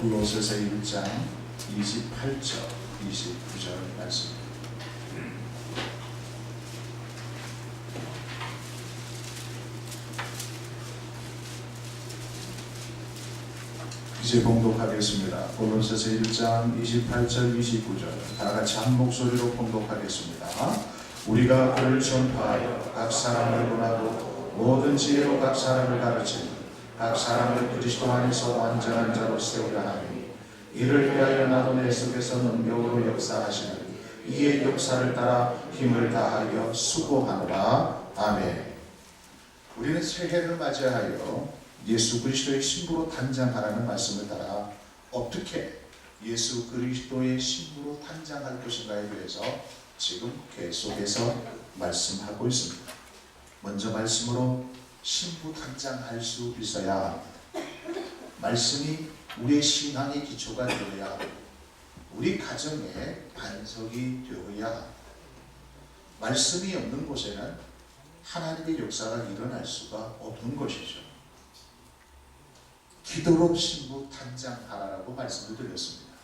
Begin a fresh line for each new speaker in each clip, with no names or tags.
골로새서 1장 28절 29절 말씀. 이제 봉독하겠습니다. 골로새서 1장 28절 29절 다 같이 한 목소리로 봉독하겠습니다. 우리가 그를 전파하여 각 사람을 권하고 모든 지혜로 각 사람을 가르치며 각 사람을 그리스도 안에서 완전한 자로 세우려 하니 이를 위하여 나도 내 속에서 능력으로 역사하시는 이의 역사를 따라 힘을 다하여 수고하노라. 아멘. 우리는 새해를 맞이하여 예수 그리스도의 신부로 단장하라는 말씀을 따라 어떻게 예수 그리스도의 신부로 단장할 것인가에 대해서 지금 계속해서 말씀하고 있습니다. 먼저 말씀으로 신부 단장할 수 있어야 합니다. 말씀이 우리의 신앙의 기초가 되어야 합니다. 우리 가정의 반석이 되어야 합니다. 말씀이 없는 곳에는 하나님의 역사가 일어날 수가 없는 것이죠. 기도로 신부 단장하라고 말씀을 드렸습니다.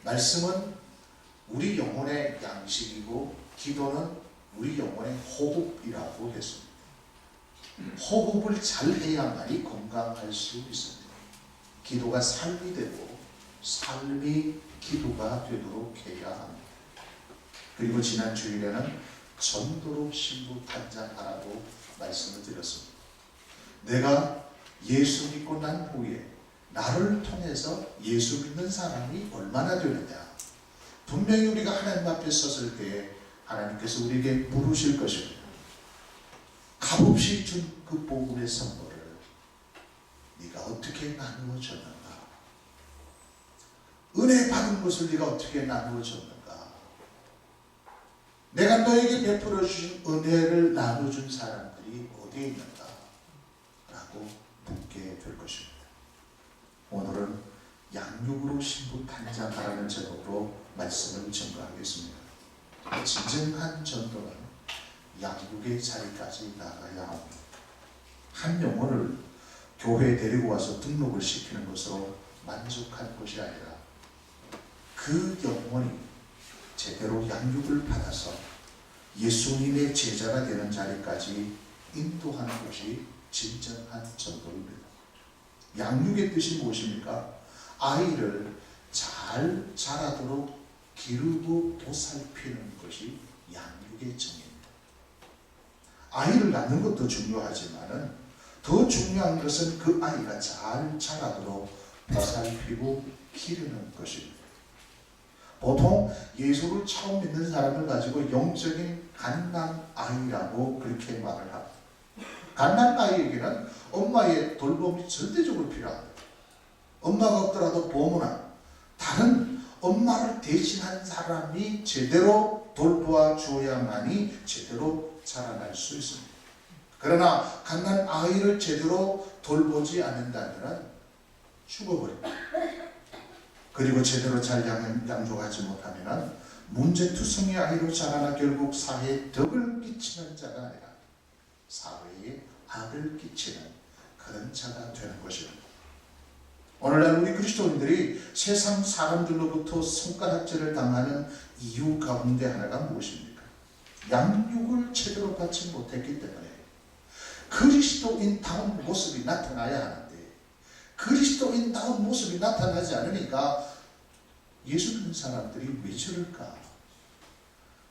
말씀은 우리 영혼의 양식이고 기도는 우리 영혼의 호흡이라고 했습니다. 호흡을 잘 해야만이 건강할 수 있습니다. 기도가 삶이 되고 삶이 기도가 되도록 해야 합니다. 그리고 지난 주일에는 전도로 신부 단장하라고 말씀을 드렸습니다. 내가 예수 믿고 난 후에 나를 통해서 예수 믿는 사람이 얼마나 되느냐. 분명히 우리가 하나님 앞에 섰을 때 하나님께서 우리에게 물으실 것입니다. 값없이 준 그 복음의 선물을 네가 어떻게 나누어 줬는가? 은혜 받은 것을 네가 어떻게 나누어 줬는가? 내가 너에게 베풀어 주신 은혜를 나눠준 사람들이 어디에 있는가? 라고 묻게 될 것입니다. 오늘은 양육으로 신부 단장하라는 제목으로 말씀을 증거하겠습니다. 진정한 전도는 양육의 자리까지 나가야 합니다. 한 영혼을 교회에 데리고 와서 등록을 시키는 것으로 만족할 것이 아니라 그 영혼이 제대로 양육을 받아서 예수님의 제자가 되는 자리까지 인도하는 것이 진정한 전도입니다. 양육의 뜻이 무엇입니까? 아이를 잘 자라도록 기르고 보살피는 것이 양육의 정의입니다. 아이를 낳는 것도 중요하지만 더 중요한 것은 그 아이가 잘 자라도록 보살피고 기르는 것입니다. 보통 예수를 처음 믿는 사람을 가지고 영적인 갓난아이라고 그렇게 말을 합니다. 갓난아이에게는 엄마의 돌봄이 절대적으로 필요합니다. 엄마가 없더라도 보모나 다른 엄마를 대신한 사람이 제대로 돌보아 주어야만이 제대로 자라날 수 있습니다. 그러나 갓난아이를 제대로 돌보지 않는다면 죽어버립니다. 그리고 제대로 잘 양육하지 못하면 문제투성이 아이로 자라나 결국 사회에 덕을 끼치는 자가 아니라 사회에 악을 끼치는 그런 자가 되는 것입니다. 오늘날 우리 그리스도인들이 세상 사람들로부터 손가락질을 당하는 이유 가운데 하나가 무엇입니까? 양육을 제대로 받지 못했기 때문에 그리스도인다운 모습이 나타나야 하는데 그리스도인다운 모습이 나타나지 않으니까 예수 믿는 사람들이 왜 저럴까?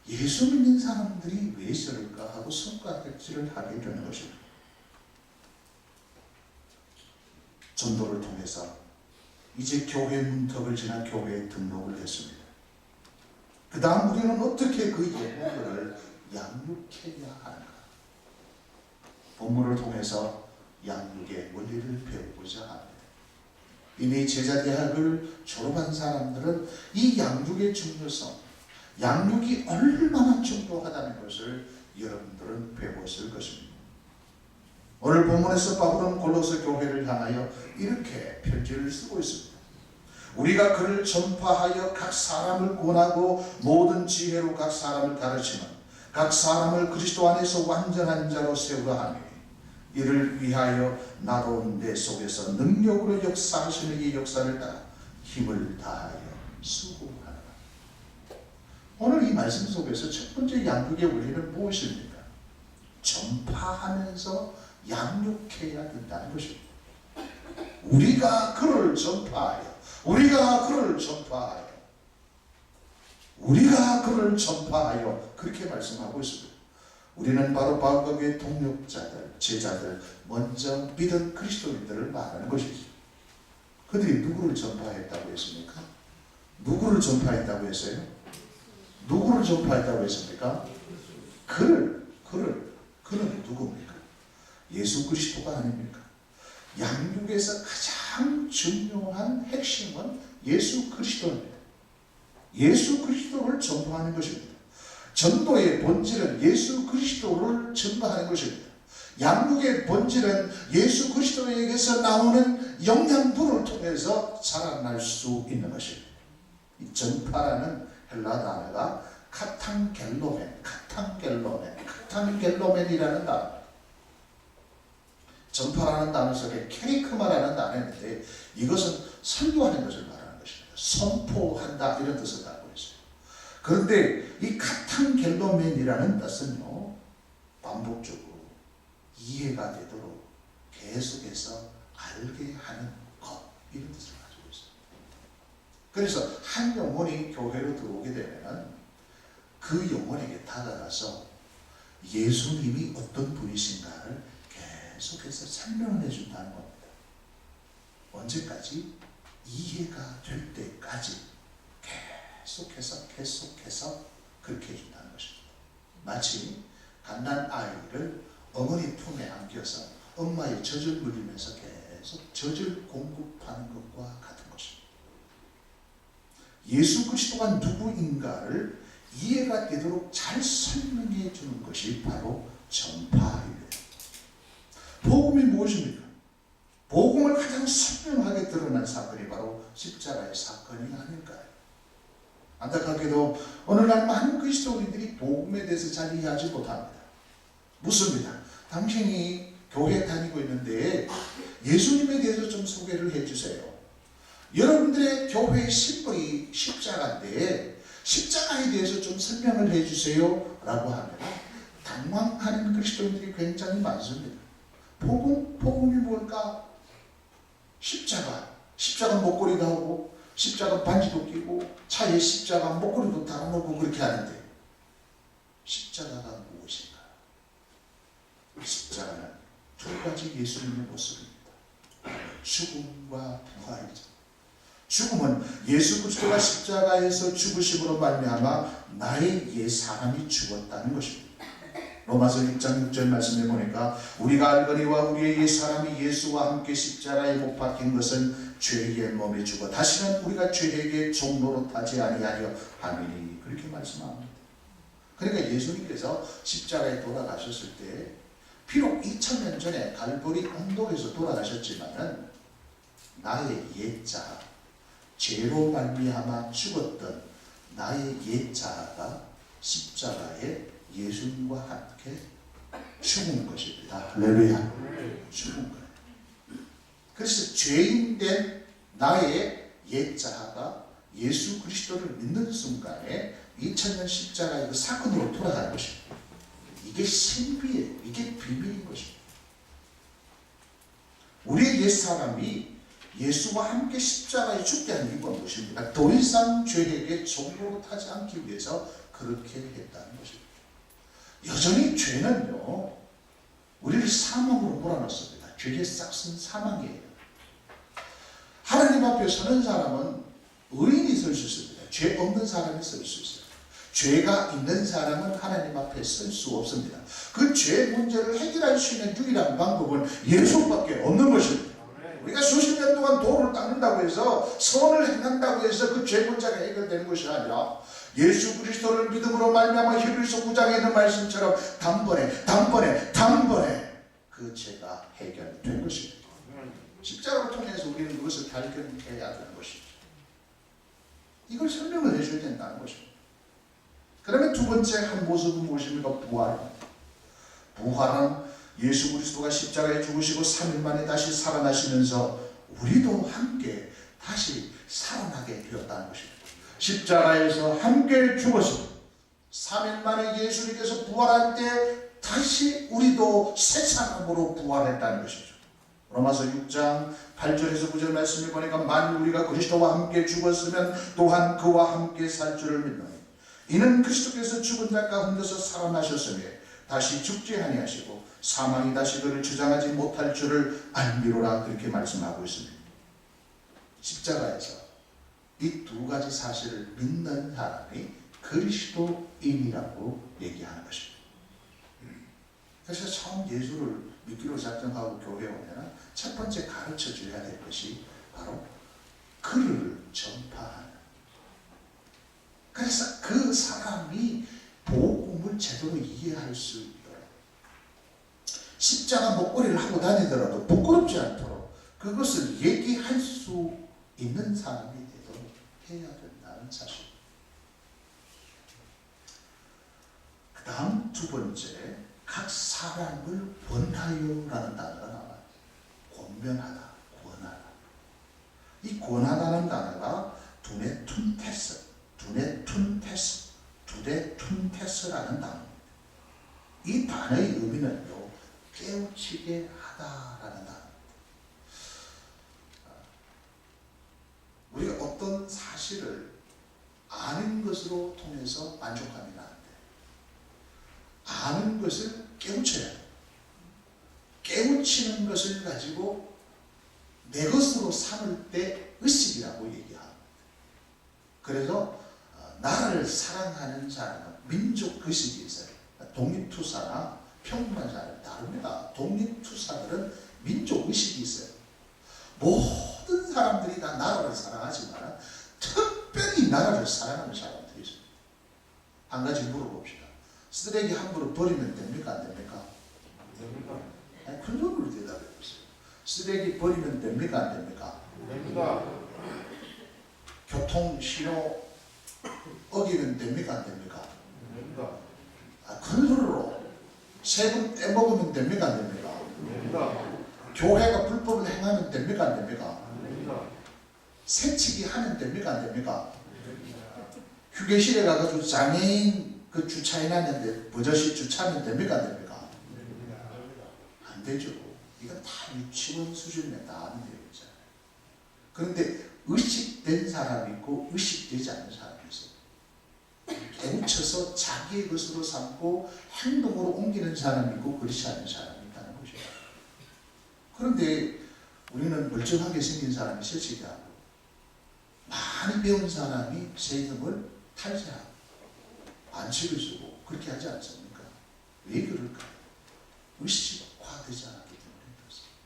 예수 믿는 사람들이 왜 저럴까? 하고 손가락질을 하게 되는 것입니다. 전도를 통해서 이제 교회 문턱을 지나 교회에 등록을 했습니다. 그 다음 우리는 어떻게 그 영혼들을 양육해야 하는가? 본문을 통해서 양육의 원리를 배우고자 합니다. 이미 제자대학을 졸업한 사람들은 이 양육의 중요성, 양육이 얼마나 중요하다는 것을 여러분들은 배웠을 것입니다. 오늘 본문에서 바울은 골로새 교회를 향하여 이렇게 편지를 쓰고 있습니다. 우리가 그를 전파하여 각 사람을 권하고 모든 지혜로 각 사람을 가르치는 각 사람을 그리스도 안에서 완전한 자로 세우려 하니 이를 위하여 나도 내 속에서 능력으로 역사하시는 이 역사를 따라 힘을 다하여 수고하라. 오늘 이 말씀 속에서 첫 번째 양육의 원리는 무엇입니까? 전파하면서 양육해야 된다는 것입니다. 우리가 그를 전파하여, 우리가 그를 전파하여, 우리가 그를 전파하여, 그렇게 말씀하고 있습니다. 우리는 바로 바울의 동역자들, 제자들, 먼저 믿은 그리스도인들을 말하는 것이죠. 그들이 누구를 전파했다고 했습니까? 누구를 전파했다고 했어요? 누구를 전파했다고 했습니까? 그는 누구입니까? 예수 그리스도가 아닙니까? 양육에서 가장 중요한 핵심은 예수 그리스도입니다. 예수 그리스도를 전파하는 것입니다. 전도의 본질은 예수 그리스도를 전파하는 것입니다. 양육의 본질은 예수 그리스도에게서 나오는 영양분을 통해서 자라날 수 있는 것입니다. 이 전파라는 헬라 단어가 카탄겔로멘이라는 단어. 전파라는 단어 속에 케리크마라는 단어인데 이것은 설교하는 것을 말하는 것입니다. 선포한다 이런 뜻을 갖고 있어요. 그런데 이 카탄겔로멘이라는 뜻은요, 반복적으로 이해가 되도록 계속해서 알게 하는 것, 이런 뜻을 가지고 있어요. 그래서 한 영혼이 교회로 들어오게 되면 그 영혼에게 다가가서 예수님이 어떤 분이신가를 계속해서 설명을 해준다는 겁니다. 언제까지? 이해가 될 때까지 계속해서 그렇게 해준다는 것입니다. 마치 갓난 아이를 어머니 품에 안겨서 엄마의 젖을 물리면서 계속 젖을 공급하는 것과 같은 것입니다. 예수 그리스도가 누구인가를 이해가 되도록 잘 설명해 주는 것이 바로 전파입니다. 복음이 무엇입니까? 복음을 가장 선명하게 드러난 사건이 바로 십자가의 사건이 아닐까요? 안타깝게도 오늘날 많은 그리스도인들이 복음에 대해서 잘 이해하지 못합니다. 묻습니다. 당신이 교회 다니고 있는데 예수님에 대해서 좀 소개를 해주세요. 여러분들의 교회의 심벌이 십자가인데 십자가에 대해서 좀 설명을 해주세요 라고 하면 당황하는 그리스도인들이 굉장히 많습니다. 복음이 뭘까? 십자가 목걸이도 하고 십자가 반지도 끼고 차에 십자가 목걸이도 달아놓고 그렇게 하는데 십자가가 무엇인가? 십자가는 두 가지 예수님의 모습입니다. 죽음과 부활이죠. 죽음은 예수 그리스도가 십자가에서 죽으심으로 말미암아 나의 옛 사람이 죽었다는 것입니다. 로마서 6장 6절 말씀에 보니까 우리가 알거니와 우리의 옛 사람이 예수와 함께 십자가에 못 박힌 것은 죄의 몸에 죽어 다시는 우리가 죄에게 종로로 타지 아니하려 함이니, 그렇게 말씀합니다. 그러니까 예수님께서 십자가에 돌아가셨을 때 비록 2000년 전에 갈보리 언덕에서 돌아가셨지만은 나의 옛자, 죄로 말미암아 죽었던 나의 옛자가 십자가에 예수님과 함께 죽은 것입니다. 할렐루야. 죽은 거예요. 그래서 죄인된 나의 옛자가 예수 그리스도를 믿는 순간에 2000년 십자가의 그 사건으로 돌아가는 것입니다. 이게 신비예요. 이게 비밀인 것입니다. 우리의 옛사람이 예수와 함께 십자가에 죽게 한 이유가 무엇입니까? 더 이상 죄에게 종로로 타지 않기 위해서 그렇게 했다는 것입니다. 여전히 죄는요, 우리를 사망으로 몰아넣습니다. 죄의 싹은 사망이에요. 하나님 앞에 서는 사람은 의인이 설 수 있습니다. 죄 없는 사람이 설 수 있어요. 죄가 있는 사람은 하나님 앞에 설 수 없습니다. 그 죄 문제를 해결할 수 있는 유일한 방법은 예수밖에 없는 것입니다. 우리가 수십 년 동안 도를 닦는다고 해서 선을 행한다고 해서 그 죄 문제가 해결되는 것이 아니라 예수 그리스도를 믿음으로 말미암아 히브리서 9장에 있는 말씀처럼 단번에 그 죄가 해결된 것입니다. 십자가를 통해서 우리는 그것을 발견해야 하는 것이죠. 이걸 설명을 해줘야 된다는 것입니다. 그러면 두 번째 한 모습은 무엇입니까? 부활입니다. 부활은 예수 그리스도가 십자가에 죽으시고 3일 만에 다시 살아나시면서 우리도 함께 다시 살아나게 되었다는 것입니다. 십자가에서 함께 죽었습니다. 3일 만에 예수님께서 부활할 때 다시 우리도 새 사람으로 부활했다는 것이죠. 로마서 6장 8절에서 9절 말씀을 보니까 만일 우리가 그리스도와 함께 죽었으면 또한 그와 함께 살 줄을 믿노니 이는 그리스도께서 죽은 자 가운데서 살아나셨으며 다시 죽지 아니하시고 사망이 다시 그를 주장하지 못할 줄을 알미로라 그렇게 말씀하고 있습니다. 십자가에서 이 두 가지 사실을 믿는 사람이 그리스도인이라고 얘기하는 것입니다. 그래서 처음 예수를 믿기로 작정하고 교회에 오면 첫 번째 가르쳐 줘야 될 것이 바로 그를 전파하는. 그래서 그 사람이 복음을 제대로 이해할 수 있도록 십자가 목걸이를 하고 다니더라도 부끄럽지 않도록 그것을 얘기할 수 있는 사람이 되도록 해야 된다는 사실. 그 다음 두 번째, 각 사람을 권하여라는 단어가 나와요. 권면하다, 권하다. 이 권하다는 단어가 두네 툰테스라는 단어입니다. 이 단어의 의미는요, 깨우치게 하다라는 단어입니다. 우리가 어떤 사실을 아는 것으로 통해서 만족하면 안 돼. 아는 것을 깨우쳐야 돼. 깨우치는 것을 가지고 내 것으로 삼을 때 의식이라고 얘기합니다. 그래서 나라를 사랑하는 사람은 민족 의식이 있어요. 독립투사나 평범한 사람은 다릅니다. 독립투사들은 민족 의식이 있어요. 모든 사람들이 다 나라를 사랑하지만 특별히 나라를 사랑하는 사람들이 있어요. 한 가지 물어봅시다. 쓰레기 함부로 버리면 됩니까? 안 됩니까?
됩니다.
아니, 큰 소리로 대답해 보세요. 쓰레기 버리면 됩니까? 안 됩니까?
됩니다.
교통신호 어기면 됩니까? 안 됩니까?
됩니다.
큰 소리로 세금 떼먹으면 됩니까? 안 됩니까?
됩니다.
교회가 불법을 행하면 됩니까? 안 됩니까?
됩니다.
새치기 하면 됩니까? 안 됩니까? 휴게실에 가가지고 장애인 그 주차해놨는데 버젓이 주차하면 됩니까? 안 됩니까? 안 되죠. 이건 다 유치원 수준에 다 하는 내용이잖아요. 그런데 의식된 사람이 있고 의식되지 않는 사람이 있어요. 깨우쳐서 자기의 것으로 삼고 행동으로 옮기는 사람이 있고 그렇지 않은 사람이 있다는 것이에요. 그런데 우리는 멀쩡하게 생긴 사람이 새치기하고 많이 배운 사람이 세금을 탈세하고 안식을 쓰고 그렇게 하지 않습니까? 왜 그럴까요? 의식화되지 않았기 때문에 그렇습니다.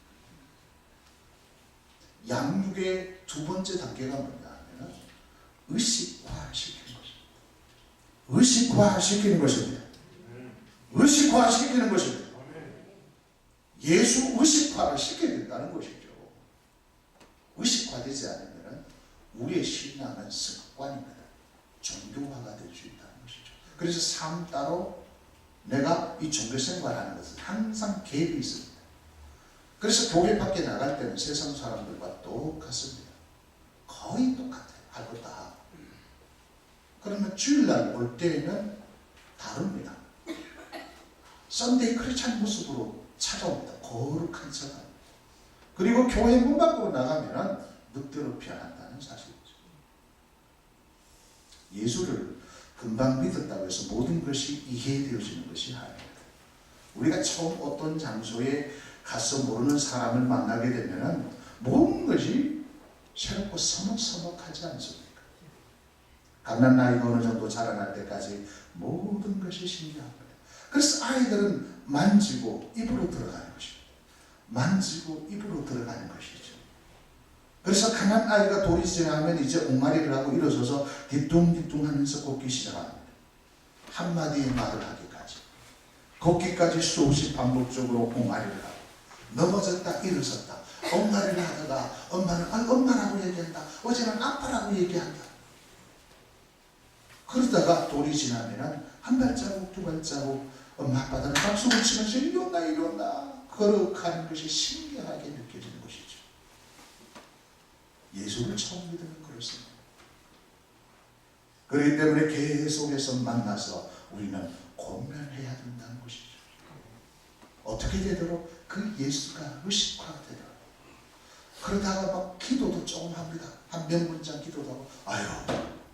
양육의 두 번째 단계가 뭐냐 하면 의식화시키는 것입니다. 의식화시키는 것입니다. 의식화시키는 것입니다. 예수 의식화를 시켜야 된다는 것이죠. 의식화되지 않으면 우리의 신앙은 습관입니다. 종교화가 될 수 있다는 것이죠. 그래서 삶 따로 내가 이 종교 생활하는 것은 항상 갭이 있습니다. 그래서 교회 밖에 나갈 때는 세상 사람들과 똑같습니다. 거의 똑같아요. 할 것 다 하고. 그러면 주일날 올 때는 다릅니다. 썬데이 크리스찬 모습으로 찾아옵니다. 거룩한 척. 그리고 교회 문 밖으로 나가면 늑대로 변한다는 사실이죠. 예수를 금방 믿었다고 해서 모든 것이 이해되어지는 것이 아닙니다. 우리가 처음 어떤 장소에 가서 모르는 사람을 만나게 되면 모든 것이 새롭고 서먹서먹하지 않습니까? 갓난 나이가 어느 정도 자라날 때까지 모든 것이 신기합니다. 그래서 아이들은 만지고 입으로 들어가는 것입니다. 만지고 입으로 들어가는 것이죠. 그래서 강한 아이가 돌이 지나면 이제 옹알이를 하고 일어서서 뒤뚱뒤뚱 하면서 걷기 시작합니다. 한마디의 말을 하기까지. 걷기까지 수없이 반복적으로 옹알이를 하고 넘어졌다 일어섰다. 옹알이를 하다가 엄마는 엄마라고 얘기한다. 어제는 아빠라고 얘기한다. 그러다가 돌이 지나면 한 발자국 두 발자국 엄마 아빠들은 박수를 치면서 이리 온다 이리 온다. 걸어가는 것이 신기하게 느껴지는 것이죠. 예수를 처음 믿으면 그렇습니다. 그렇기 때문에 계속해서 만나서 우리는 고면해야 된다는 것이죠. 어떻게 되도록? 그 예수가 의식화되도록. 그러다가 막 기도도 조금 합니다. 한 몇 문장 기도도 하고, 아유,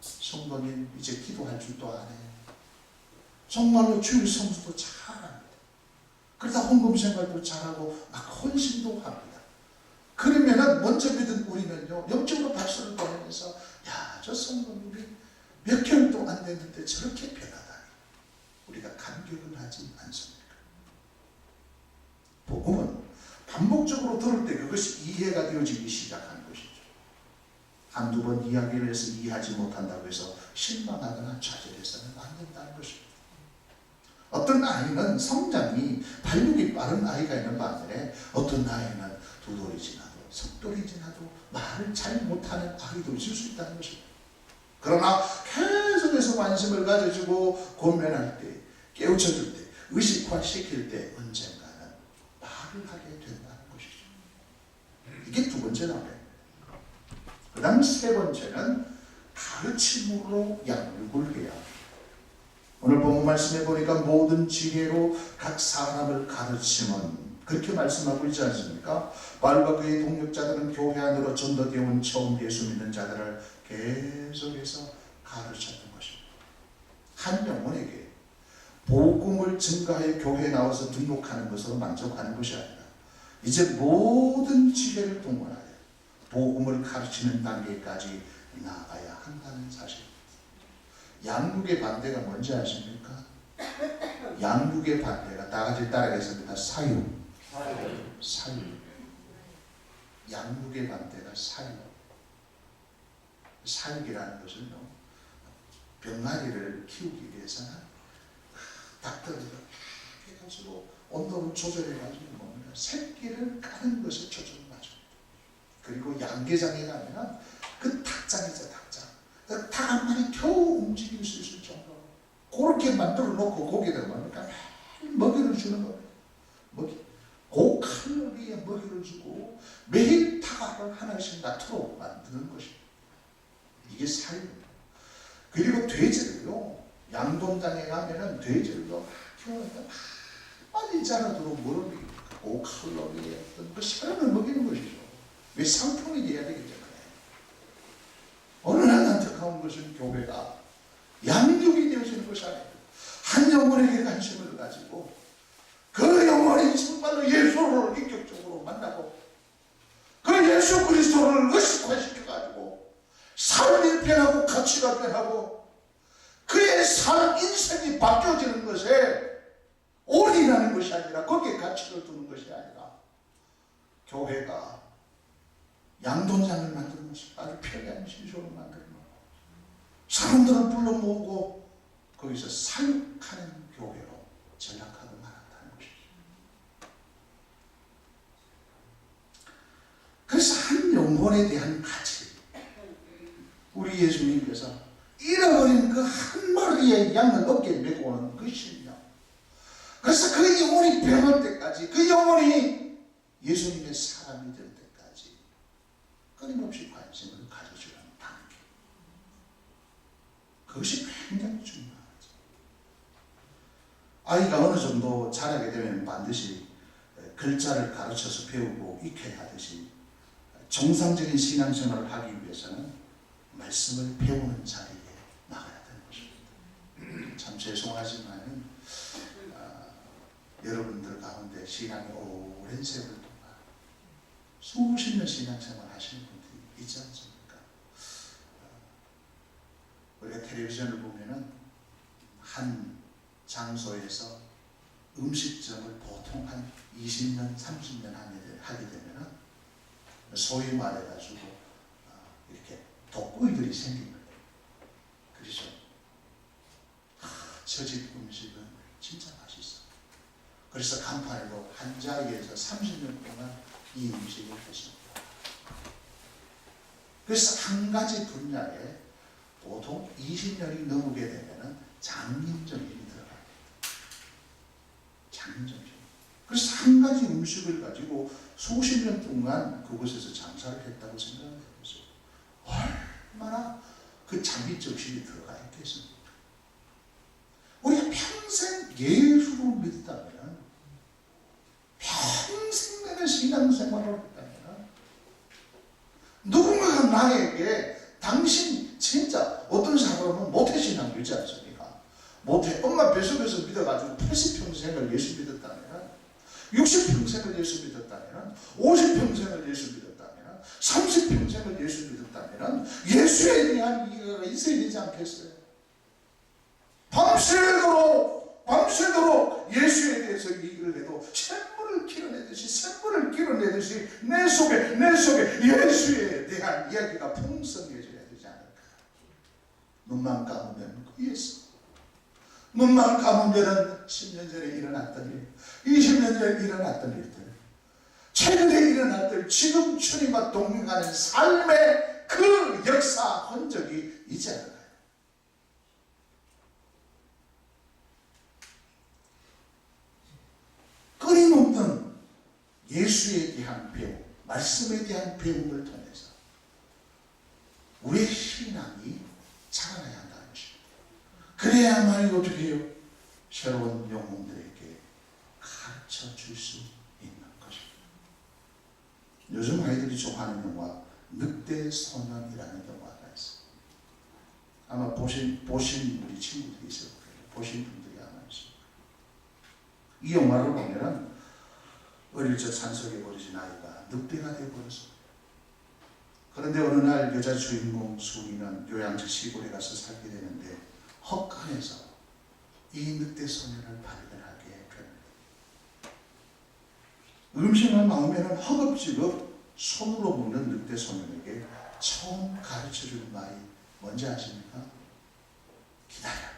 성도님 이제 기도할 줄도 아네. 정말로 주일 성수도 잘합니다. 그러다 헌금 생활도 잘하고 막 헌신도 합니다. 그러면은 먼저 믿은 우리는요, 영적으로 박수를 보내면서, 야, 저 성도님이 몇 개월도 안 됐는데 저렇게 변하다니. 우리가 감격은 하지 않습니까? 복음은 반복적으로 들을 때 그것이 이해가 되어지기 시작하는 것이죠. 한두 번 이야기를 해서 이해하지 못한다고 해서 실망하거나 좌절해서는 안 된다는 것입니다. 어떤 아이는 성장이 발육이 빠른 아이가 있는 반면에 어떤 아이는 두 돌이 지나도 석 돌이 지나도 말을 잘 못하는 아이도 있을 수 있다는 것입니다. 그러나 계속해서 관심을 가져주고 고면할 때, 깨우쳐줄 때, 의식화시킬 때 언젠가는 말을 하게 된다는 것이죠. 이게 두 번째 나라입니다. 그 다음 세 번째는 가르침으로 양육을 해야 합니다. 오늘 본문 말씀해 보니까 모든 지혜로 각 사람을 가르치면 그렇게 말씀하고 있지 않습니까? 바울과 그의 동역자들은 교회 안으로 전도되어 온 처음 예수 믿는 자들을 계속해서 가르쳤던 것입니다. 한 영혼에게 복음을 증거하여 교회에 나와서 등록하는 것으로 만족하는 것이 아니라 이제 모든 지혜를 동원하여 복음을 가르치는 단계까지 나아가야 한다는 사실입니다. 양육의 반대가 뭔지 아십니까? 양육의 반대가 다 같이 따라하겠습니다. 사육. 양육의 반대가 사육. 사육이라는 것은요, 병아리를 키우기 위해서는 닭들을 해가지고 온도를 조절해가지고 뭡니까? 새끼를 까는 것에 초점을 맞춥니다. 그리고 양계장에 가면 그 닭장이죠, 닭장. 닭 한 마리 겨우 움직일 수 있을 정도로 그렇게 만들어 놓고 거기다 뭡니까? 먹이를 주는 거예요. 먹이. 고칼로리의 먹이를 주고 매일 닭을 하나씩 낳도록 만드는 것입니다. 이게 사육입니다. 그리고 돼지를요, 양동장에 가면은 돼지를요, 키우는데 빨리 자라도록 먹입니다. 고칼로리의 어떤 그 사람을 먹이는 것이죠. 왜 상품이 돼야 되기 때문에. 어느 날 안타까운 것은 교회가 양육이 되어지는 것이 아니고 한 영혼에게 관심을 가지고 그 영혼이 정말로 예수를 인격적으로 만나고 그 예수 그리스도를 의식화시켜가지고 삶이 변하고 가치가 변하고 그의 삶 인생이 바뀌어지는 것에 올인하는 것이 아니라 거기에 가치를 두는 것이 아니라 교회가 양돈장을 만드는 것이 아주 편리한 신소를 만드는 것, 사람들을 불러 모으고 거기서 사육하는 교회로 전락하고 말았다는 것이죠. 그래서 한 영혼에 대한 가치, 우리 예수님께서 잃어버린 그 한 마리의 양을 어깨에 메고 오는 그 신령, 그래서 그 영혼이 변할 때까지, 그 영혼이 예수님의 사람이 될 때까지 끊임없이 관심을 가져주는 단계, 그것이 굉장히 중요하죠. 아이가 어느 정도 자라게 되면 반드시 글자를 가르쳐서 배우고 익혀야 하듯이 정상적인 신앙생활을 하기 위해서는 말씀을 배우는 자리에 나가야 되는 것입니다. 참 죄송하지만 여러분들 가운데 신앙이 오랜 세월 동안 수십 년 신앙생활 하시는 분들이 있지 않습니까? 우리가 텔레비전을 보면은 한 장소에서 음식점을 보통 한 20년, 30년 하게 되면은 소위 말해가지고 이렇게 독구이들이 생긴 거예요. 그렇죠? 저 집 음식은 진짜 맛있어. 그래서 간판으로 한 자리에서 30년 동안 이 음식을 했습니다. 그래서 한 가지 분야에 보통 20년이 넘게 되면은 장인정신이 들어갑니다. 장인정신. 그래서 한 가지 음식을 가지고 수십 년 동안 그곳에서 장사를 했다고 생각을 해보세요.
얼마나 그 장비적실이 들어가 있겠습니까? 우리가 평생 예수를 믿었다면, 평생 내내 신앙생활을 했다면, 누군가가 나에게 당신 진짜 어떤 사람은 모태신앙 믿지 않습니까? 모태 엄마 뱃속에서 믿어가지고 80평생을 예수 믿었다면, 60평생을 예수 믿었다면, 50평생을 예수 믿었다면, 30평생을 예수 믿었다면 예수에 대한 이해가 있어야 되지 않겠어요? 밤새도록 예수에 대해서 얘기를 해도 샘물을 길어내듯이 내 속에 예수에 대한 이야기가 풍성해져야 되지 않을까. 눈만 감으면 그 예수, 눈만 감으면 10년 전에 일어났던 일, 20년 전에 일어났던 일들, 최근에 일어났던 지금 주님과 동행하는 삶의 그 역사 흔적이 있지 않을까요? 끊임없는 예수에 대한 배움, 말씀에 대한 배움을 통해서 우리의 신앙이 자라나야 한다는 것입니다. 그래야만 어떻게 해요? 새로운 영혼들에게 가르쳐 줄 수 있는 것입니다. 요즘 아이들이 좋아하는 영화 늑대 소년이라는 영화가 있어요. 아마 보신 우리 친구들이 있을 거예요. 보신 분들이 아마 있어요. 이 영화를 보면 어릴 적 산속에 버려진 아이가 늑대가 되어버렸어요. 그런데 어느 날 여자 주인공 수리는 요양처 시골에 가서 살게 되는데 헛간에서 이 늑대 소년을 발견하게 됩니다. 음식을 나오면 허겁지겁 손으로 먹는 늑대 소년에게 처음 가르쳐주는 말이 뭔지 아십니까? 기다려.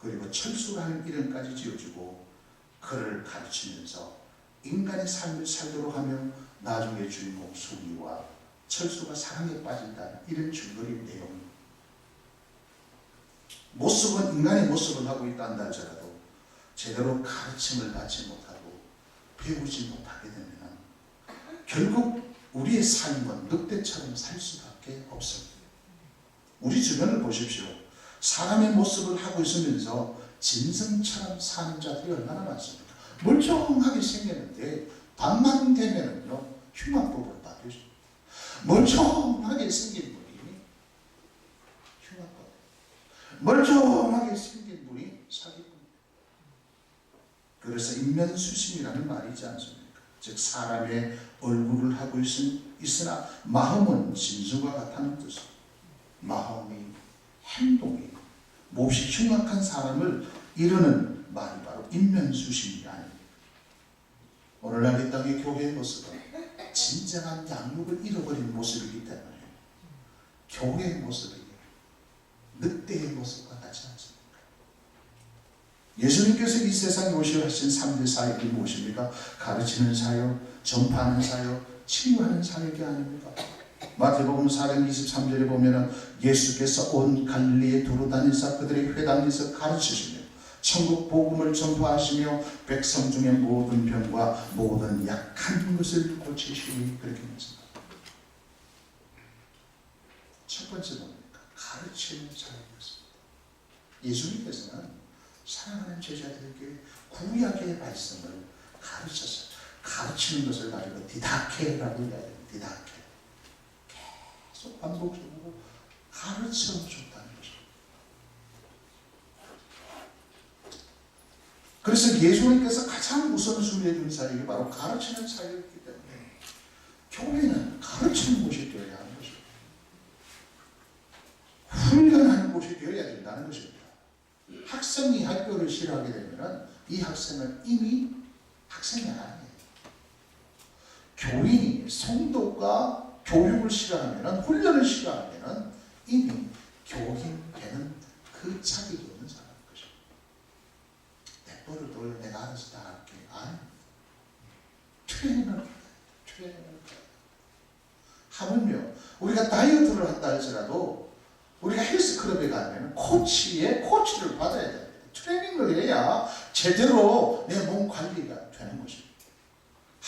그리고 철수라는 이름까지 지어주고 그를 가르치면서 인간의 삶을 살도록 하며 나중에 주인공 수리와 철수가 사랑에 빠진다는 이런 줄거리 내용. 모습은 인간의 모습을 하고 있다 할지라도 제대로 가르침을 받지 못하고 배우지 못하게 되면 결국 우리의 삶은 늑대처럼 살 수밖에 없습니다. 우리 주변을 보십시오. 사람의 모습을 하고 있으면서 짐승처럼 사는 자들이 얼마나 많습니까? 멀쩡하게 생겼는데 밤만 되면은요 흉악법으로 바뀌어집니다. 멀쩡하게 생긴 분이 흉악법, 멀쩡하게 생긴 분이 사기꾼. 그래서 인면수심이라는 말이 있지 않습니까? 즉 사람의 얼굴을 하고 있으나 마음은 짐승과 같다는 뜻입니다. 마음이, 행동이 몹시 흉악한 사람을 이르는 말이 바로 인면수심이 아닙니다. 오늘날 이 땅의 교회의 모습은 진정한 양육을 잃어버린 모습이기 때문에 교회의 모습이 늑대의 모습과 같지 않습니까? 예수님께서 이 세상에 오시려 하신 3대 사역이 무엇입니까? 가르치는 사역, 전파하는 사역, 치유하는 사역이 아닙니까? 마태복음 4장 23절에 보면 예수께서 온 갈릴리에 두루 다니사 그들의 회당에서 가르치시며 천국 복음을 전파하시며 백성 중에 모든 병과 모든 약한 것을 고치시니 그렇게 말씀합니다. 첫 번째 뭡니까? 가르치는 사역이었습니다. 예수님께서는 사랑하는 제자들에게 구약의 말씀을 가르쳤어요. 가르치는 것을 가지고 디다케라고 이야기해요. 디다케. 계속 반복적으로 가르쳐줬다는 것입니다. 그래서 예수님께서 가장 우선순위에 둔 사역이 바로 가르치는 사역이기 때문에 교회는 가르치는 곳이 되어야 하는 것입니다. 훈련하는 곳이 되어야 된다는 것입니다. 학생이 학교를 싫어하게 되면 이 학생은 이미 학생이 아니에요. 교인이 성도가 교육을 싫어하면, 훈련을 싫어하면 이미 교인 되는 그 자격이 없는 사람인 것입니다. 내 버릇을 내가 알아서 다 할게. 아니, 트레이너를 하물며 우리가 다이어트를 한다 할지라도 우리가 헬스클럽에 가면 코치를 받아야 됩니다. 트레이닝을 해야 제대로 내 몸 관리가 되는 것입니다.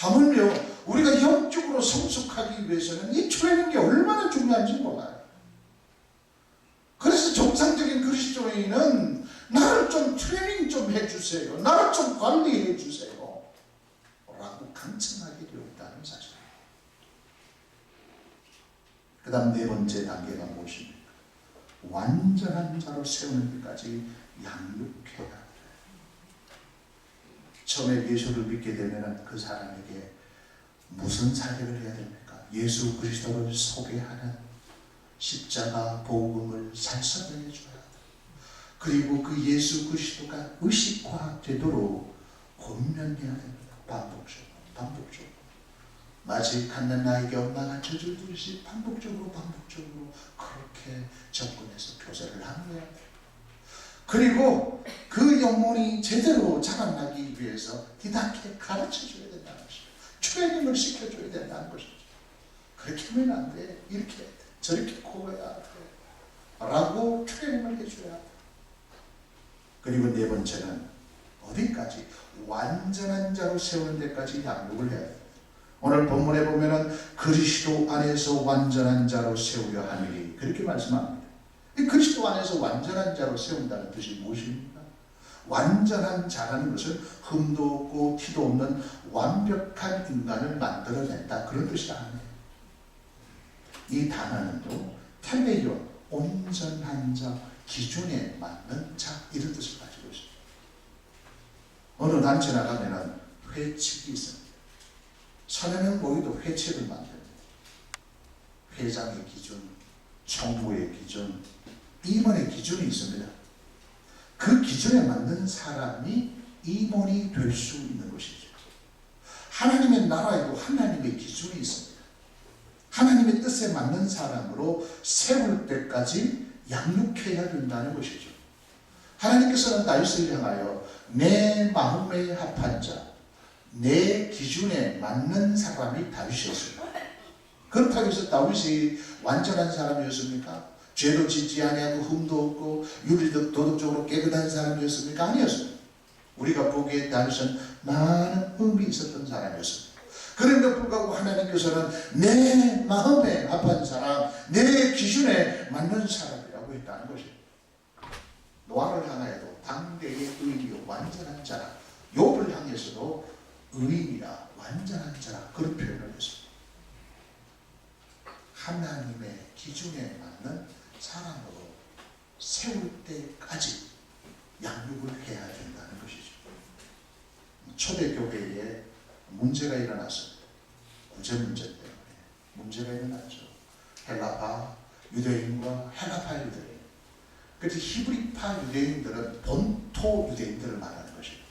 하물며 우리가 영적으로 성숙하기 위해서는 이 트레이닝이 얼마나 중요한지 몰라요. 그래서 정상적인 그리스도인은 나를 좀 트레이닝 좀 해주세요, 나를 좀 관리해 주세요 라고 간청하게 되어 있다는 사실. 그 다음 네 번째 단계가 무엇입니까? 완전한 자로 세우는 데까지 양육해야 돼요. 처음에 예수를 믿게 되면 그 사람에게 무슨 사역을 해야 됩니까? 예수 그리스도를 소개하는 십자가 복음을 잘 설명해 줘야 돼요. 그리고 그 예수 그리스도가 의식화되도록 권면해야 됩니다. 반복적으로. 마치 갓난 아이에게 엄마가 젖을 두듯이 반복적으로 그렇게 접근해서 교제를 하는 거예요. 그리고 그 영혼이 제대로 자라나기 위해서 뒤늦게 가르쳐줘야 된다는 것이죠. 트레이닝을 시켜줘야 된다는 것이죠. 그렇게 하면 안 돼, 이렇게 해야 돼, 저렇게 구워야 돼 라고 트레이닝을 해줘야 돼. 그리고 네 번째는 어디까지? 완전한 자로 세우는 데까지 양육을 해야 돼. 오늘 본문에 보면은 그리스도 안에서 완전한 자로 세우려 하느니 그렇게 말씀합니다. 이 그리스도 안에서 완전한 자로 세운다는 뜻이 무엇입니까? 완전한 자라는 것은 흠도 없고 티도 없는 완벽한 인간을 만들어낸다, 그런 뜻이 아니에요. 이 단어는 또 텔레이온, 온전한 자, 기준에 맞는 자, 이런 뜻을 가지고 있습니다. 어느 단체 나가면은 회칙이 있습니다. 사내는 모이도 회칙을 만듭니다. 회장의 기준, 총무의 기준, 임원의 기준이 있습니다. 그 기준에 맞는 사람이 임원이 될 수 있는 것이죠. 하나님의 나라에도 하나님의 기준이 있습니다. 하나님의 뜻에 맞는 사람으로 세울 때까지 양육해야 된다는 것이죠. 하나님께서는 다윗을 향하여 내 마음에 합한 자, 내 기준에 맞는 사람이 다윗이었습니다. 그렇다고 해서 다윗이 완전한 사람이었습니까? 죄도 짓지 아니하고 흠도 없고 윤리적 도덕적으로 깨끗한 사람이었습니까? 아니었습니다. 우리가 보기에 다윗은 많은 흠이 있었던 사람이었습니다. 그런데 불구하고 하나님께서는 내 마음에 합한 사람, 내 기준에 맞는 사람이라고 했다는 것입니다. 노아를 향하여도 당대의 의인이요 완전한 자라, 욥을 향해서도 의인이라 완전한 자라, 그런 표현을 했습니다. 하나님의 기준에 맞는 사람으로 세울 때까지 양육을 해야 된다는 것이죠. 초대교회에 문제가 일어났습니다. 구제 문제 때문에 문제가 일어났죠. 헬라파 유대인과 헬라파 유대인. 그래서 히브리파 유대인들은 본토 유대인들을 말하는 것입니다.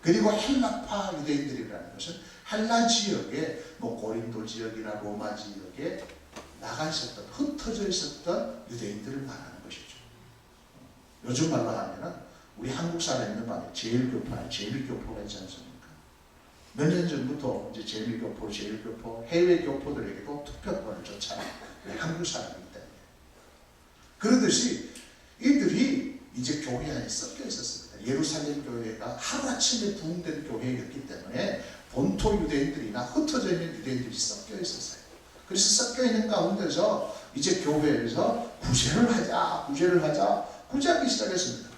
그리고 헬라파 유대인들이라는 것은 헬라 지역에 고린도 지역이나 로마 지역에 나가 있었던, 흩어져 있었던 유대인들을 말하는 것이죠. 요즘 말로 하면은 우리 한국 살아 있는 방에 제일교파나 제일교포가 있지 않습니까? 몇 년 전부터 이제 제일교포, 제일교포, 해외 교포들에게도 투표권을 줬잖아요. 한국 사람이기 때문에. 그러듯이 이들이 이제 교회 안에 섞여 있었습니다. 예루살렘 교회가 하루아침에 부흥된 교회였기 때문에 본토 유대인들이나 흩어져 있는 유대인들이 섞여 있었어요. 그래서 섞여 있는 가운데서 이제 교회에서 구제하기 시작했습니다.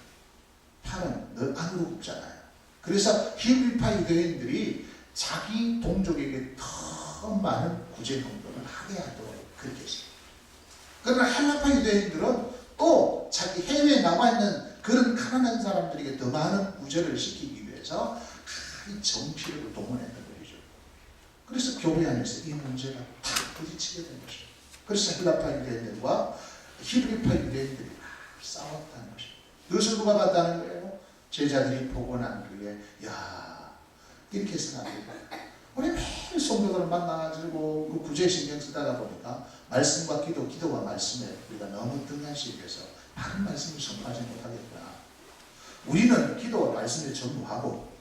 팔은 너 안으로 굽잖아요. 그래서 히브리파 유대인들이 자기 동족에게 더 많은 구제 행동을 하게 하도록 그렇게 했습니다. 그러나 헬라파 유대인들은 또 자기 해외에 나와 있는 그런 가난한 사람들에게 더 많은 구제를 시키기 위해서 이 정치력을 동원했던 것이죠. 그래서 교회 안에서 이 문제가 다 부딪히게 된 것이죠. 그래서 헬라파 유대인들과 히브리파 유대인들이 싸웠다는 것이죠. 그것을 누가 봤다는 거예요? 제자들이 보고 난 뒤에 이렇게 해서는 안 되고 우리 매일 성도들을 만나가지고 그 구제 신경 쓰다가 보니까 말씀과 기도와 말씀에 우리가 너무 등한시해서 바른 말씀을 선포하지 못하겠구나. 우리는 기도와 말씀에 전무하고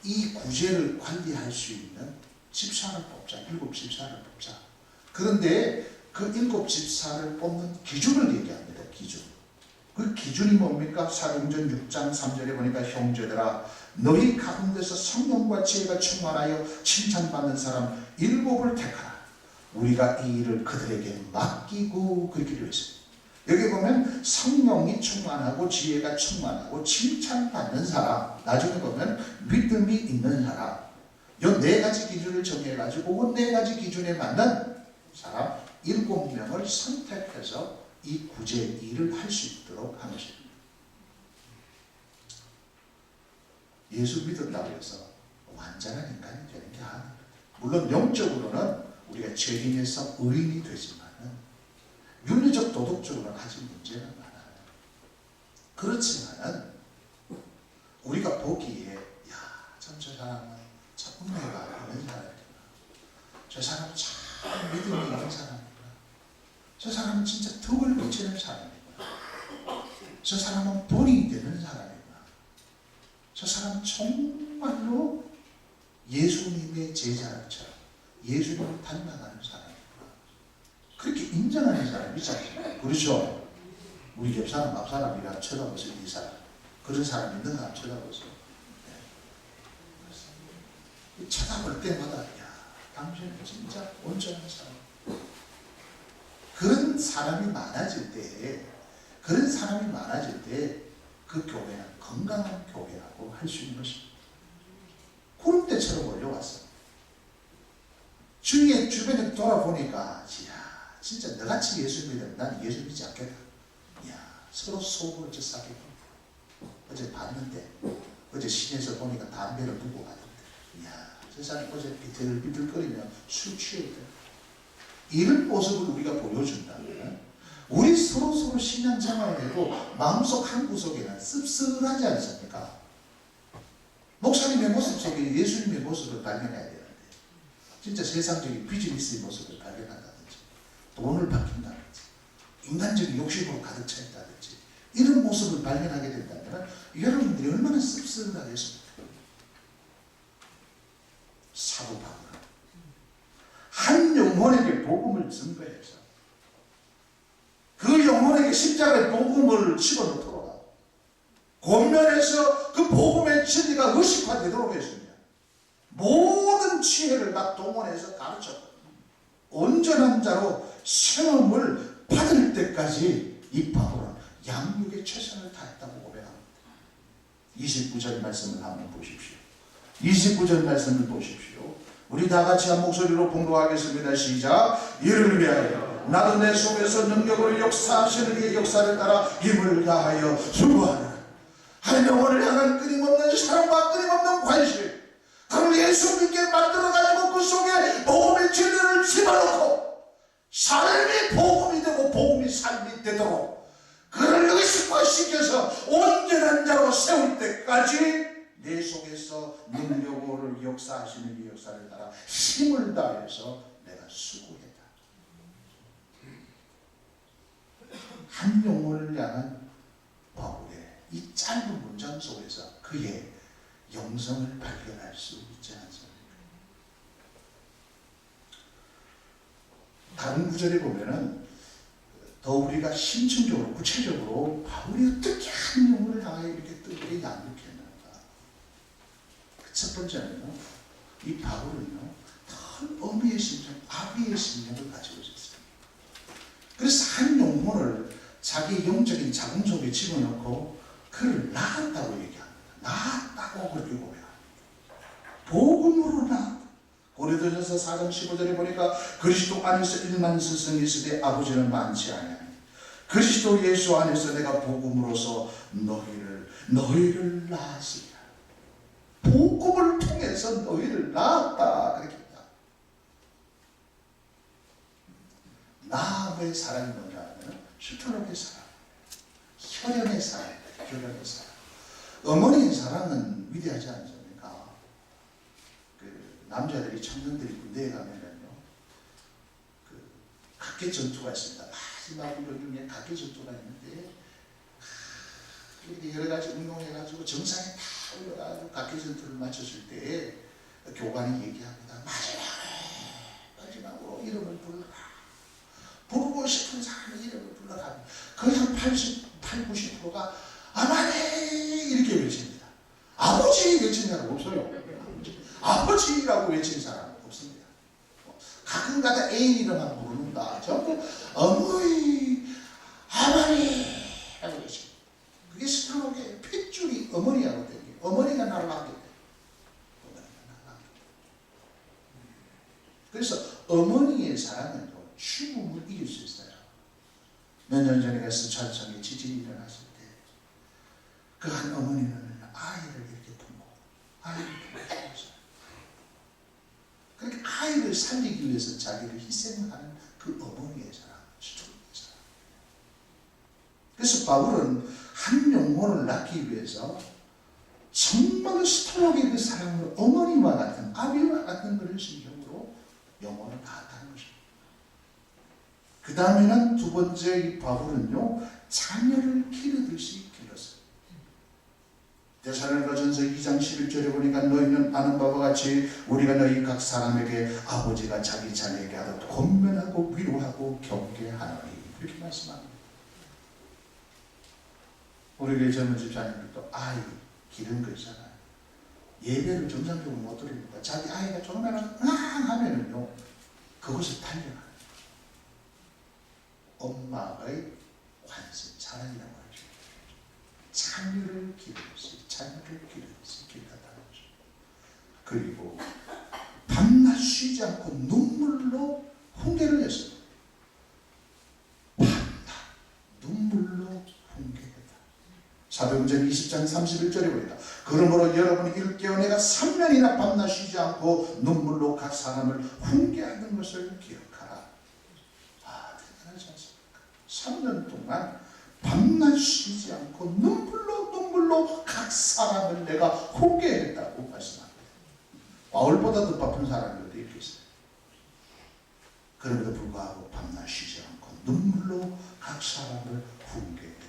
이 구제를 관리할 수 있는 집사를 뽑자. 7 집사를 뽑자. 그런데 그 7 집사를 뽑는 기준을 얘기합니다. 기준. 그 기준이 뭡니까? 사도행전 6장 3절에 보니까 형제들아 너희 가운데서 성령과 지혜가 충만하여 칭찬받는 사람 7을 택하라. 우리가 이 일을 그들에게 맡기고 그렇게 되어 있습니다. 여기 보면 성령이 충만하고 지혜가 충만하고 칭찬받는 사람, 나중에 보면 믿음이 있는 사람, 이 4가지 기준을 정해가지고 그 4가지 기준에 맞는 사람 7명을 선택해서 이 구제 일을 할 수 있도록 하는 것입니다. 예수 믿었다고 해서 완전한 인간이 되는 게 아닙니다. 물론 영적으로는 우리가 죄인에서 의인이 되지만은 윤리적 도덕적으로는 아직 문제가 많아요. 그렇지만은 우리가 보기에 참 저 사람은 참 은혜가 있는 사람이구나. 저 사람은 참 믿음이 있는 사람이구나. 저 사람은 진짜 덕을 붙이는 사람이구나. 저 사람은 본이 되는 사람이구나. 저 사람은 정말로 예수님의 제자처럼 예수님을 닮아가는 사람이구나. 그렇게 인정하는 사람이 있잖아요. 그렇죠? 우리 옆 사람, 앞 사람이라 쳐다보세요. 이 사람. 그런 사람 있는 사람 쳐다보세요. 네. 쳐다볼 때마다 당신은 진짜 온전한 사람. 그런 사람이 많아질 때 그 교회는 건강한 교회라고 할 수 있는 것입니다. 구름대처럼 올려왔어. 주변에 돌아보니까 진짜 너같이 예수 믿으면 난 예수 믿지 않겠다. 서로 속을 싸게. 어제 봤는데 어제 시내에서 보니까 담배를 두고 가던데 저 사람 어제 비틀비틀거리며 술 취했대. 이런 모습을 우리가 보여준다면 우리 서로 신앙생활을 해도 마음속 한 구석에는 씁쓸하지 않습니까? 목사님의 모습 속에 예수님의 모습을 발견해야 되는데 진짜 세상적인 비즈니스의 모습을 발견한다든지 돈을 받긴다든지 인간적인 욕심으로 가득 차 있다든지 이런 모습을 발견하게 된다면 여러분들이 얼마나 씁쓸하겠습니까? 사도 바울은 한 영혼에게 복음을 증거해서 그 영혼에게 십자가의 복음을 집어넣도록 권면해서 그 복음의 진리가 의식화되도록 했습니다. 모든 지혜를 다 동원해서 가르쳤고 온전한 자로 세움을 받을 때까지 이 바울은 양육에 최선을 다했다고 고백합니다. 29절 말씀을 한번 보십시오. 29절 말씀을 보십시오. 우리 다 같이 한 목소리로 봉독하겠습니다. 시작. 이를 위하여 나도 내 속에서 능력으로 역사하시는 이의 역사를 따라 힘을 다하여 수고하라. 한 영혼을 향한 끊임없는 사랑과 끊임없는 관심, 그를 예수 믿게 만들어가지고 그 속에 복음의 진리를 집어넣고 삶이 복음이 되고 복음이 삶이 되도록 그를 의식화시켜서 온전한 자로 세울 때까지 내 속에서 능력으로 역사하시는 이 역사를 따라 힘을 다해서 내가 수고했다. 한 영혼을 향한 바울의 이 짧은 문장 속에서 그의 영성을 발견할 수 있지 않습니까? 다른 구절에 보면은 더 우리가 심층적으로 구체적으로 바울이 어떻게 한 영혼을 향하여 이렇게 뜨겁게 양육했는가. 첫 번째는요, 이 바울은요, 큰 어미의 심령, 아비의 심령을 가지고 있었어요. 그래서 한 영혼을 자기 영적인 자궁 속에 집어넣고 그를 낳았다고 얘기합니다. 낳았다고 그렇게 고백합니다. 복음으로 낳았다. 고린도전서 4장 15절에 보니까 그리스도 안에서 1만 스승이 있으되 아버지는 많지 아니하니 그리스도 예수 안에서 내가 복음으로서 너희를 낳았으리라. 복음을 통해서 너희를 낳았다. 그렇게 합니다. 나의 사랑이 뭐냐 하면 슈터록의 사랑, 혈연의 사랑, 혈연의 사랑. 어머니의 사랑은 위대하지 않습니까? 그 남자들이 청년들이 군대에 가면은요, 그 각계 전투가 있습니다. 마지막 훈련 중에 각계 전투가 있는데 이렇게 여러 가지 운동해가지고 정상에 다 올라가지고 각계 전투를 마쳤을 때 교관이 얘기합니다. 마지막으로 이름을 불러라. 부르고 싶은 사람의 이름을 불러라. 거의 한 80 8, 90%가 아마네 이렇게 외칩니다. 아버지 외치는 사람 없어요. 아버지라고 외치는 사람 없습니다. 가끔가다 애인 이름만 부르는다. 전부 어머니, 아버지라고 외칩니다. 그게 스트로크의 핏줄이 어머니하고 되게 어머니가 나를 낳게 돼요. 그래서 어머니의 사랑은요, 죽음을 이길 수 있어요. 몇 년 전에 가서 차창에 지진이 일어났을 때 그 한 어머니는 아이를 이렇게 품고 아이를 품었어요. 그러니까 아이를 살리기 위해서 자기를 희생하는 그 어머니의 사랑, 죽음의 사랑. 그래서 바울은 한 영혼을 낳기 위해서 정말 스토록의 그 사랑을 어머니와 같은 아비와 같은 그런 심정으로 영혼을 낳았다는 것입니다. 그 다음에는 두 번째 이 바울은요, 자녀를 기르듯이 길렀어요. 데살로니가전서 2장 11절에 보니까 너희는 아는 바와 같이 우리가 너희 각 사람에게 아버지가 자기 자녀에게 하듯 권면하고 위로하고 경계하노니 이렇게 말씀합니다. 우리 교회 젊은 집사님들도 아이 기른 거 있잖아요. 예배를 정상적으로 못 드립니다. 자기 아이가 조금만 하면은요, 그것을 달려가요. 엄마의 관심, 사랑이라고 하죠. 자녀를 기르듯이, 자녀를 기르듯이 길렀다는 거죠. 그리고 밤낮 쉬지 않고 눈물로 훈계를 했어요. 밤낮 눈물로 훈계했다. 사도행전 20장 31절에 보니까 그러므로 여러분이 이를 깨어 내가 3년이나 밤낮 쉬지 않고 눈물로 각 사람을 훈계하는 것을 기억하라. 아, 대단하지 않습니까? 3년 동안 밤낮 쉬지 않고 눈물로 각 사람을 내가 훈계했다고 말씀합니다. 바울보다 더 바쁜 사람이 어디 있겠어요? 그럼에도 불구하고 밤낮 쉬지 않고 눈물로 각 사람을 훈계했다.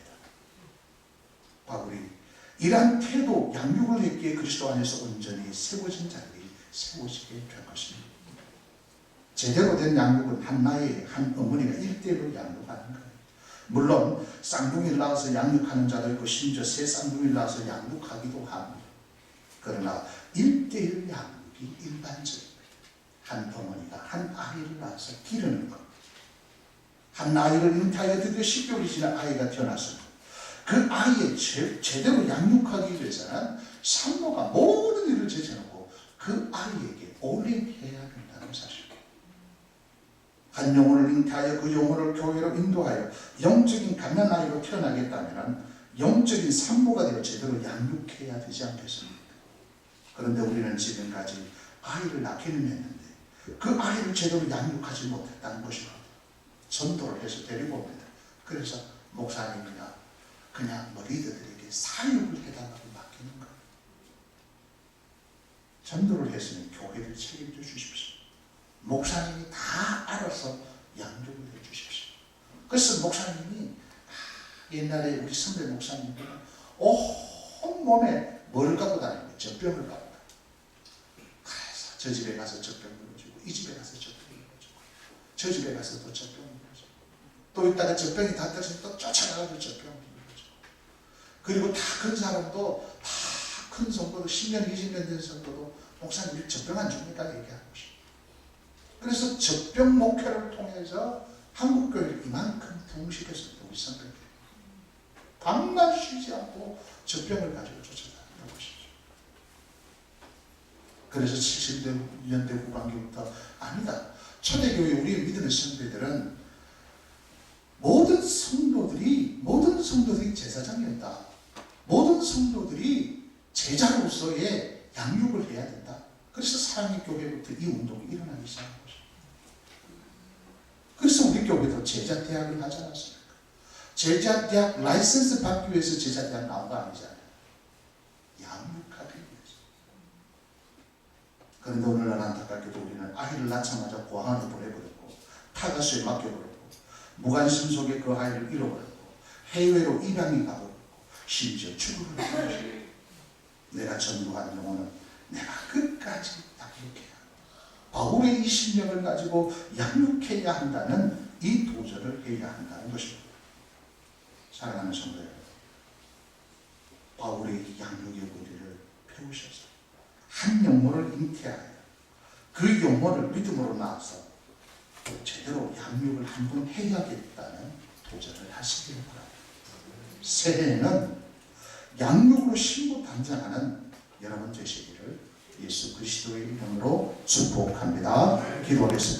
바울이 이러한 태도, 양육을 했기에 그리스도 안에서 온전히 세워진 자들이 세워지게 된 것입니다. 제대로 된 양육은 한 나이에 한 어머니가 1대1로 양육하는 거예요. 물론 쌍둥이를 낳아서 양육하는 자도 있고 심지어 새 쌍둥이를 낳아서 양육하기도 합니다. 그러나 1대1 양육이 일반적입니다. 한 어머니가 한 아이를 낳아서 기르는 것. 한 아이를 잉태하여 드디어 10개월이 지난 아이가 태어났습니다. 그 아이의 제대로 양육하기 위해서는 산모가 모든 일을 제쳐놓고 그 아이에게 올인해야 된다는 사실. 한 영혼을 잉태하여 그 영혼을 교회로 인도하여 영적인 갓난아이로 태어나겠다면 영적인 산모가 되어 제대로 양육해야 되지 않겠습니까? 그런데 우리는 지금까지 아이를 낳기는 했는데 그 아이를 제대로 양육하지 못했다는 것이고 전도를 해서 데리고 옵니다. 그래서 목사님이나 그냥 리더들에게 사육을 해달라고 맡기는 거예요. 전도를 했으면 교회를 책임져 주십시오. 목사님이 다 알아서 양육을 해 주십시오. 그래서 목사님이 옛날에 우리 선배 목사님들은 온몸에 뭐를 갖고 다니는 젖병을 갖고 다니는. 그래서 저 집에 가서 젖병 물어주고 이 집에 가서 젖병 물어주고 저 집에 가서 또 젖병 물어주고 또 있다가 젖병이 다 떨어져서 또 쫓아가가지고 젖병 물어주고 그리고 다 큰 사람도 다 큰 성도도 10년 20년 된 성도도 목사님 젖병 안 줍니까? 얘기하는 것입니다. 그래서 젖병 목회를 통해서 한국교회를 이만큼 부흥시켰습니다. 우리 선배들. 밤낮 쉬지 않고 젖병을 가지고 쫓아다니는 것이죠. 그래서 70년대 후반기부터 아니다. 초대교회 우리의 믿음의 선배들은 모든 성도들이 제사장이었다. 모든 성도들이 제자로서의 양육을 해야 된다. 그래서 사랑의 교회부터 이 운동이 일어나기 시작한 것입니다. 그래서 우리 교회도 제자대학을 하지 않았습니까? 제자대학 라이센스 받기 위해서 제자대학 나온 거 아니잖아요. 양육하기 위해서. 그런데 오늘날 안타깝게도 우리는 아이를 낳자마자 고아원에 보내버렸고 타가수에 맡겨버렸고 무관심 속에 그 아이를 잃어버렸고 해외로 입양이 가버렸고 심지어 죽음을 당했습니다. 내가 전도한 영혼은 내가 끝까지 양육해야 한다. 바울의 이 신명을 가지고 양육해야 한다는 이 도전을 해야 한다는 것입니다. 사랑하는 성도 여러분, 바울의 양육의 권리를 배우셔서 한 영혼을 잉태하여 그 영혼을 믿음으로 낳아서 제대로 양육을 한번 해야겠다는 도전을 하시길 바랍니다. 새해에는 양육으로 신부 단장하는 여러분 되시기를 예수 그리스도의 이름으로 축복합니다. 기도하겠습니다.